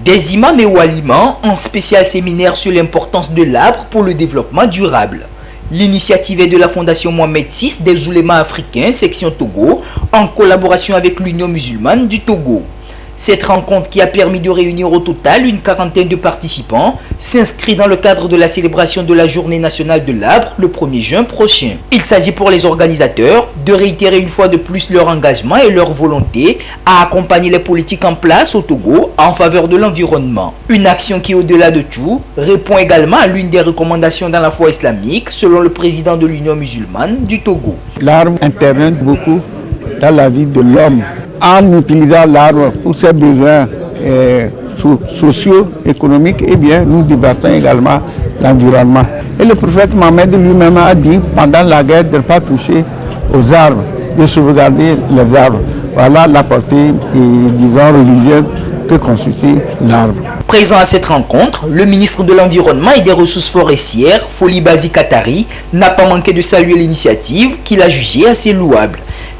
Des imams et walimans, un spécial séminaire sur l'importance de l'arbre pour le développement durable. L'initiative est de la Fondation Mohamed VI des oulémas africains, section Togo, en collaboration avec l'Union musulmane du Togo. Cette rencontre, qui a permis de réunir au total une quarantaine de participants, s'inscrit dans le cadre de la célébration de la Journée nationale de l'arbre le 1er juin prochain. Il s'agit pour les organisateurs de réitérer une fois de plus leur engagement et leur volonté à accompagner les politiques en place au Togo en faveur de l'environnement. Une action qui, au-delà de tout, répond également à l'une des recommandations dans la foi islamique, selon le président de l'Union musulmane du Togo. L'arbre intervient beaucoup dans la vie de l'homme. En utilisant l'arbre pour ses besoins socio-économiques, eh bien, nous débattons également l'environnement. Et le prophète Mohammed lui-même a dit pendant la guerre de ne pas toucher aux arbres, de sauvegarder les arbres. Voilà la portée, disons, religieuse que constitue l'arbre. Présent à cette rencontre, le ministre de l'Environnement et des Ressources forestières, Foli Bazi Katari, n'a pas manqué de saluer l'initiative qu'il a jugée assez louable.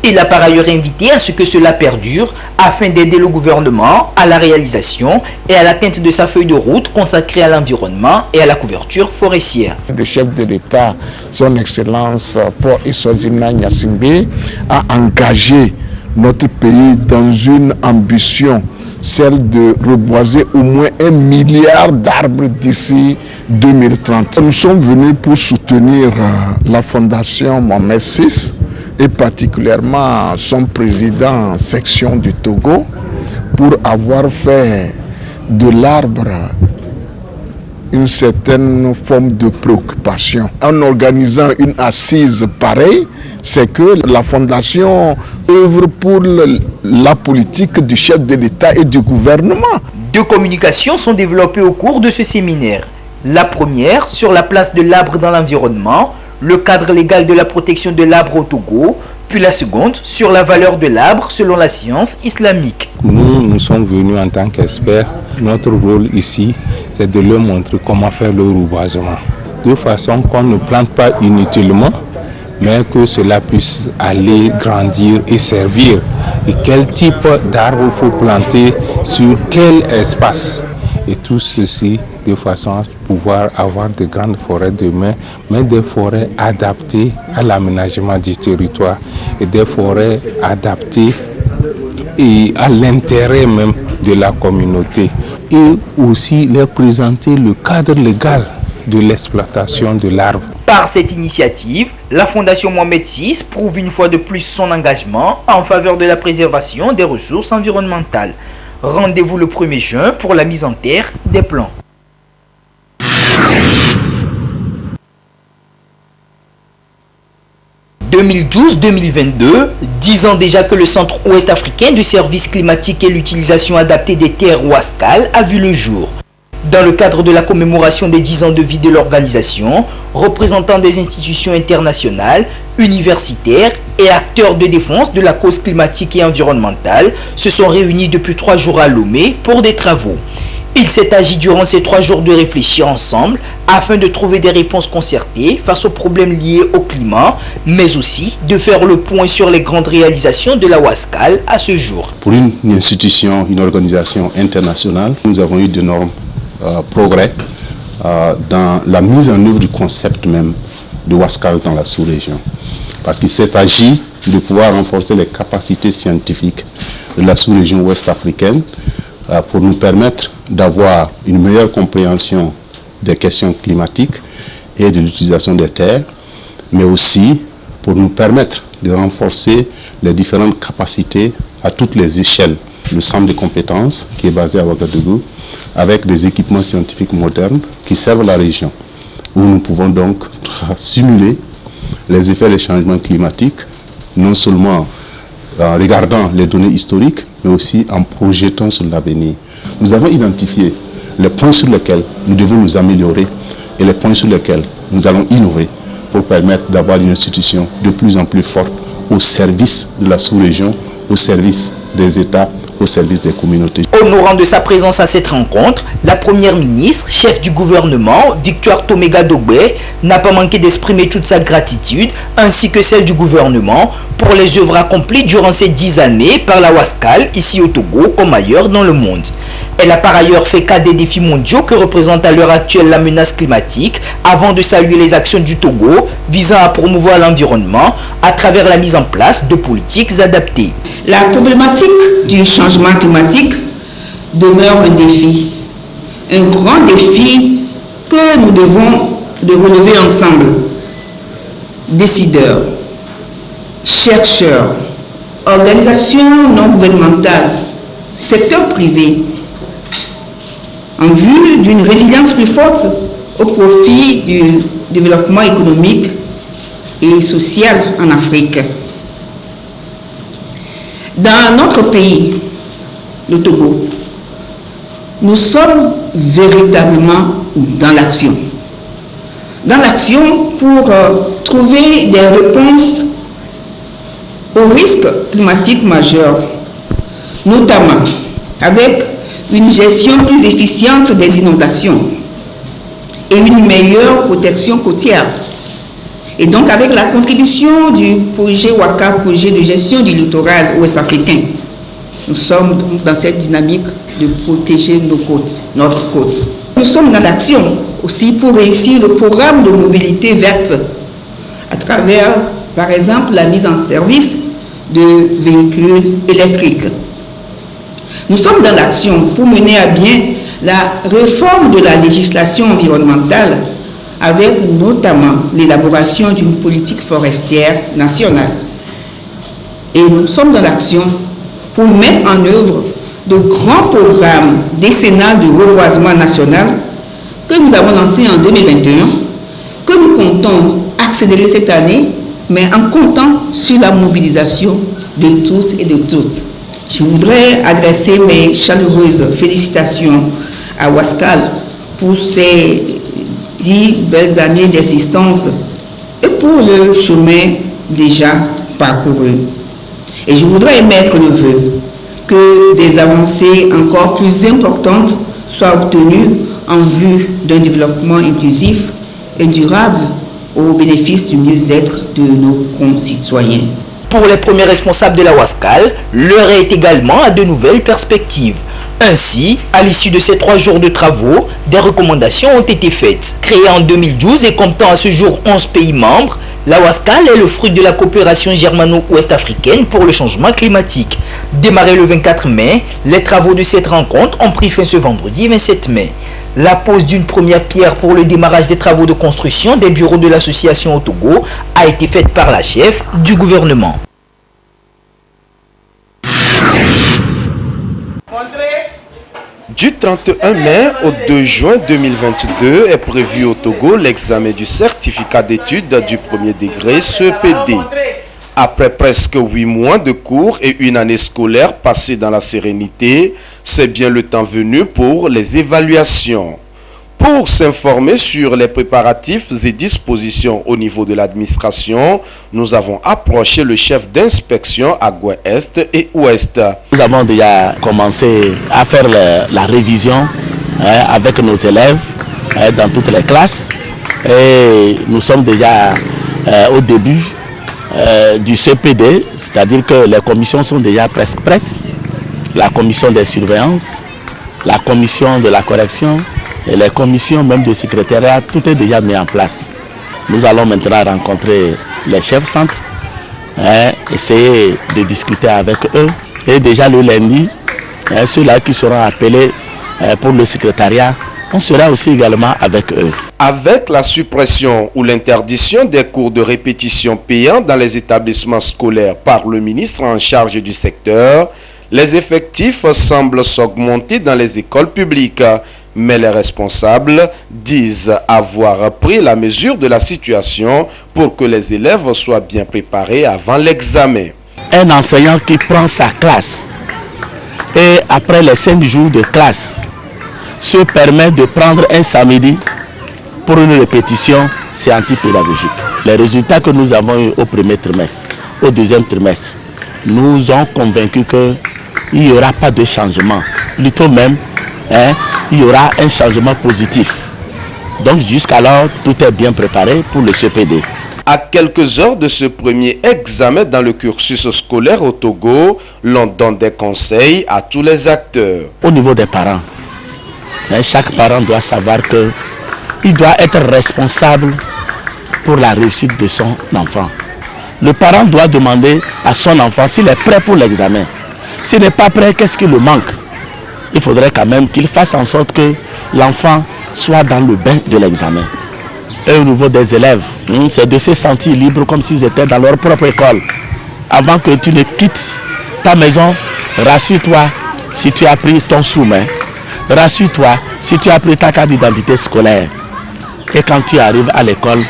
Il a par ailleurs invité à ce que cela perdure afin d'aider le gouvernement à la réalisation et à l'atteinte de sa feuille de route consacrée à l'environnement et à la couverture forestière. Le chef de l'État, son Excellence Paul Eswazina Gnassingbé, a engagé notre pays dans une ambition, celle de reboiser au moins 1 milliard d'arbres d'ici 2030. Nous sommes venus pour soutenir la Fondation Mohamed VI, et particulièrement son président section du Togo, pour avoir fait de l'arbre une certaine forme de préoccupation. En organisant une assise pareille, c'est que la fondation œuvre pour la politique du chef de l'État et du gouvernement. 2 communications sont développées au cours de ce séminaire. La première sur la place de l'arbre dans l'environnement, le cadre légal de la protection de l'arbre au Togo, puis la seconde sur la valeur de l'arbre selon la science islamique. Nous sommes venus en tant qu'experts. Notre rôle ici, c'est de leur montrer comment faire le reboisement, de façon qu'on ne plante pas inutilement, mais que cela puisse aller grandir et servir. Et quel type d'arbre il faut planter sur quel espace. Et tout ceci de façon à pouvoir avoir de grandes forêts demain, mais des forêts adaptées à l'aménagement du territoire et des forêts adaptées et à l'intérêt même de la communauté. Et aussi leur présenter le cadre légal de l'exploitation de l'arbre. Par cette initiative, la Fondation Mohamed VI prouve une fois de plus son engagement en faveur de la préservation des ressources environnementales. Rendez-vous le 1er juin pour la mise en terre des plans. « 2012-2022, 10 ans déjà que le Centre Ouest africain de services climatiques et l'utilisation adaptée des terres WASCAL a vu le jour. Dans le cadre de la commémoration des 10 ans de vie de l'organisation, représentants des institutions internationales, universitaires et acteurs de défense de la cause climatique et environnementale se sont réunis depuis 3 jours à Lomé pour des travaux. Il s'est agi durant ces 3 jours de réfléchir ensemble afin de trouver des réponses concertées face aux problèmes liés au climat, mais aussi de faire le point sur les grandes réalisations de la WASCAL à ce jour. Pour une institution, une organisation internationale, nous avons eu d'énormes progrès dans la mise en œuvre du concept même de WASCAL dans la sous-région. Parce qu'il s'est agi de pouvoir renforcer les capacités scientifiques de la sous-région ouest africaine pour nous permettre d'avoir une meilleure compréhension des questions climatiques et de l'utilisation des terres, mais aussi pour nous permettre de renforcer les différentes capacités à toutes les échelles. Le centre de compétences qui est basé à Ouagadougou, avec des équipements scientifiques modernes qui servent la région, où nous pouvons donc simuler les effets des changements climatiques, non seulement en regardant les données historiques, mais aussi en projetant sur l'avenir. Nous avons identifié les points sur lesquels nous devons nous améliorer et les points sur lesquels nous allons innover pour permettre d'avoir une institution de plus en plus forte au service de la sous-région, au service des États, au service des communautés. Honorant de sa présence à cette rencontre, la première ministre, chef du gouvernement, Victoire Toméga Dogbe, n'a pas manqué d'exprimer toute sa gratitude, ainsi que celle du gouvernement, pour les œuvres accomplies durant ces 10 années par la WASCAL, ici au Togo comme ailleurs dans le monde. Elle a par ailleurs fait cas des défis mondiaux que représente à l'heure actuelle la menace climatique, avant de saluer les actions du Togo visant à promouvoir l'environnement à travers la mise en place de politiques adaptées. La problématique du changement climatique demeure un défi, un grand défi que nous devons relever ensemble. Décideurs, chercheurs, organisations non gouvernementales, secteur privé, en vue d'une résilience plus forte au profit du développement économique et social en Afrique. Dans notre pays, le Togo, nous sommes véritablement dans l'action. Dans l'action pour trouver des réponses aux risques climatiques majeurs, notamment avec une gestion plus efficiente des inondations et une meilleure protection côtière. Et donc avec la contribution du projet WACA, projet de gestion du littoral ouest africain, nous sommes donc dans cette dynamique de protéger nos côtes, notre côte. Nous sommes dans l'action aussi pour réussir le programme de mobilité verte à travers, par exemple, la mise en service de véhicules électriques. Nous sommes dans l'action pour mener à bien la réforme de la législation environnementale avec notamment l'élaboration d'une politique forestière nationale. Et nous sommes dans l'action pour mettre en œuvre de grands programmes décennales de reboisement national que nous avons lancés en 2021, que nous comptons accélérer cette année, mais en comptant sur la mobilisation de tous et de toutes. Je voudrais adresser mes chaleureuses félicitations à Wascal pour ses 10 belles années d'existence et pour le chemin déjà parcouru. Et je voudrais émettre le vœu que des avancées encore plus importantes soient obtenues en vue d'un développement inclusif et durable au bénéfice du mieux-être de nos concitoyens. Pour les premiers responsables de la Wascal, l'heure est également à de nouvelles perspectives. Ainsi, à l'issue de ces 3 jours de travaux, des recommandations ont été faites. Créée en 2012 et comptant à ce jour 11 pays membres, la Wascal est le fruit de la coopération germano-ouest-africaine pour le changement climatique. Démarré le 24 mai, les travaux de cette rencontre ont pris fin ce vendredi 27 mai. La pose d'une première pierre pour le démarrage des travaux de construction des bureaux de l'association au Togo a été faite par la chef du gouvernement. Du 31 mai au 2 juin 2022 est prévu au Togo l'examen du certificat d'études du premier degré CEPD. Après presque 8 mois de cours et une année scolaire passée dans la sérénité, c'est bien le temps venu pour les évaluations. Pour s'informer sur les préparatifs et dispositions au niveau de l'administration, nous avons approché le chef d'inspection à Gouest et Ouest. Nous avons déjà commencé à faire la révision avec nos élèves dans toutes les classes et nous sommes déjà au début du CPD, c'est-à-dire que les commissions sont déjà presque prêtes. La commission des surveillances, la commission de la correction et les commissions même de secrétariat, tout est déjà mis en place. Nous allons maintenant rencontrer les chefs centres, essayer de discuter avec eux. Et déjà le lundi, ceux-là qui seront appelés pour le secrétariat, on sera aussi également avec eux. Avec la suppression ou l'interdiction des cours de répétition payants dans les établissements scolaires par le ministre en charge du secteur, les effectifs semblent s'augmenter dans les écoles publiques. Mais les responsables disent avoir pris la mesure de la situation pour que les élèves soient bien préparés avant l'examen. Un enseignant qui prend sa classe et après les 5 jours de classe se permet de prendre un samedi pour une répétition, c'est antipédagogique. Les résultats que nous avons eu au premier trimestre, au deuxième trimestre, nous ont convaincus qu'il n'y aura pas de changement. Plutôt même, il y aura un changement positif. Donc jusqu'alors, tout est bien préparé pour le CPD. À quelques heures de ce premier examen dans le cursus scolaire au Togo, l'on donne des conseils à tous les acteurs. Au niveau des parents, chaque parent doit savoir qu'il doit être responsable pour la réussite de son enfant. Le parent doit demander à son enfant s'il est prêt pour l'examen. S'il n'est pas prêt, qu'est-ce qui le manque? Il faudrait quand même qu'il fasse en sorte que l'enfant soit dans le bain de l'examen. Et au niveau des élèves, c'est de se sentir libre comme s'ils étaient dans leur propre école. Avant que tu ne quittes ta maison, rassure-toi si tu as pris ton sous-main. Rassure-toi si tu as pris ta carte d'identité scolaire. Et quand tu arrives à l'école,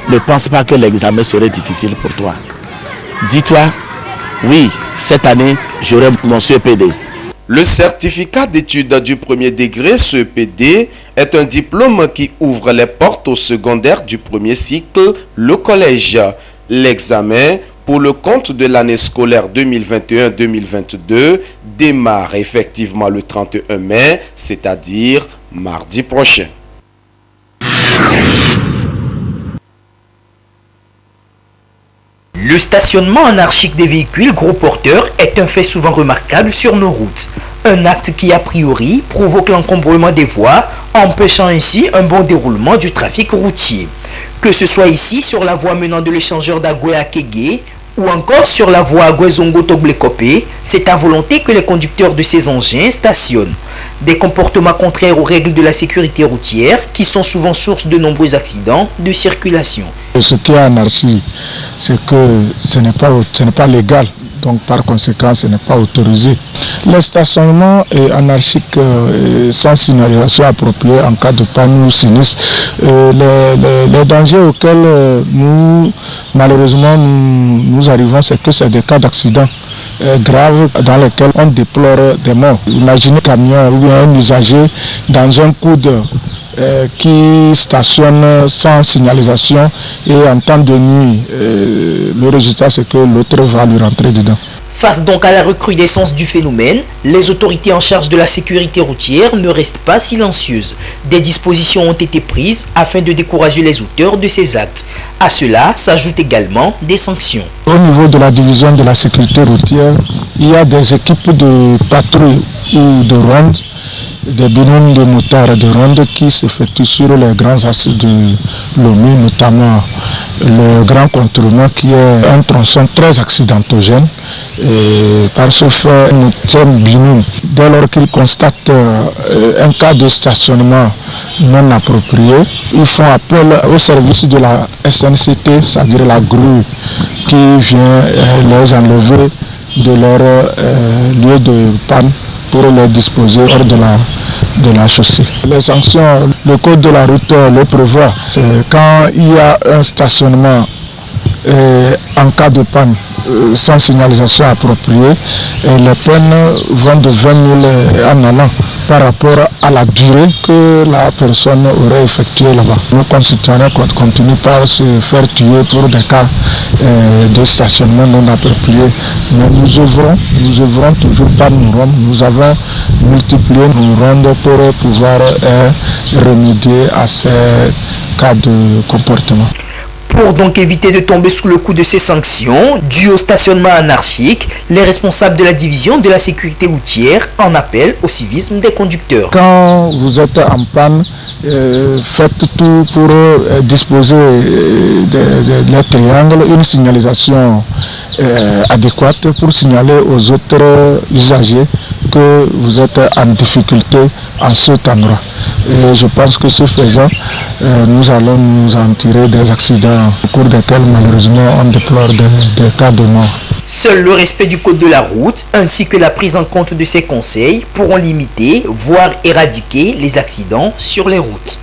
ne pense pas que l'examen serait difficile pour toi. Dis-toi, oui, cette année, j'aurai mon CEPD. Le certificat d'études du premier degré CEPD est un diplôme qui ouvre les portes au secondaire du premier cycle, le collège. L'examen pour le compte de l'année scolaire 2021-2022 démarre effectivement le 31 mai, c'est-à-dire mardi prochain. Le stationnement anarchique des véhicules gros porteurs est un fait souvent remarquable sur nos routes. Un acte qui a priori provoque l'encombrement des voies, empêchant ainsi un bon déroulement du trafic routier. Que ce soit ici sur la voie menant de l'échangeur d'Agoué à Kégué ou encore sur la voie Agoué-Zongo-Toglé-Kopé, c'est à volonté que les conducteurs de ces engins stationnent. Des comportements contraires aux règles de la sécurité routière qui sont souvent source de nombreux accidents de circulation. Ce qui est anarchie, c'est que ce n'est pas légal. Donc par conséquent, ce n'est pas autorisé. Le stationnement est anarchique sans signalisation appropriée en cas de panne ou sinistre. Les dangers auxquels malheureusement nous arrivons, c'est que c'est des cas d'accidents graves dans lesquels on déplore des morts. Imaginez un camion ou un usager dans un coude qui stationne sans signalisation et en temps de nuit, le résultat c'est que l'autre va lui rentrer dedans. Face donc à la recrudescence du phénomène, les autorités en charge de la sécurité routière ne restent pas silencieuses. Des dispositions ont été prises afin de décourager les auteurs de ces actes. À cela s'ajoutent également des sanctions. Au niveau de la division de la sécurité routière, il y a des équipes de patrouille ou de ronde, des binômes de motards de ronde qui s'effectuent sur les grands axes de Lomé, notamment le grand contournement qui est un tronçon très accidentogène. Et par ce fait, nos binômes, dès lors qu'ils constatent un cas de stationnement non approprié, ils font appel au service de la SNCT, c'est-à-dire la grue qui vient les enlever de leur lieu de panne pour les disposer hors de la chaussée. Les sanctions, le code de la route le prévoit. C'est quand il y a un stationnement en cas de panne sans signalisation appropriée, les peines vont de 20 000 en allant par rapport à la durée que la personne aurait effectuée là-bas. Nos concitoyens continuent par se faire tuer pour des cas de stationnement non approprié. Mais nous œuvrons toujours par nos rondes. Nous avons multiplié nos rondes pour pouvoir remédier à ces cas de comportement. Pour donc éviter de tomber sous le coup de ces sanctions dues au stationnement anarchique, les responsables de la division de la sécurité routière en appellent au civisme des conducteurs. Quand vous êtes en panne, faites tout pour disposer des triangles, une signalisation adéquate pour signaler aux autres usagers que vous êtes en difficulté en cet endroit. Et je pense que ce faisant, nous allons nous en tirer des accidents au cours desquels malheureusement on déplore des cas de mort. Seul le respect du code de la route ainsi que la prise en compte de ces conseils pourront limiter, voire éradiquer les accidents sur les routes.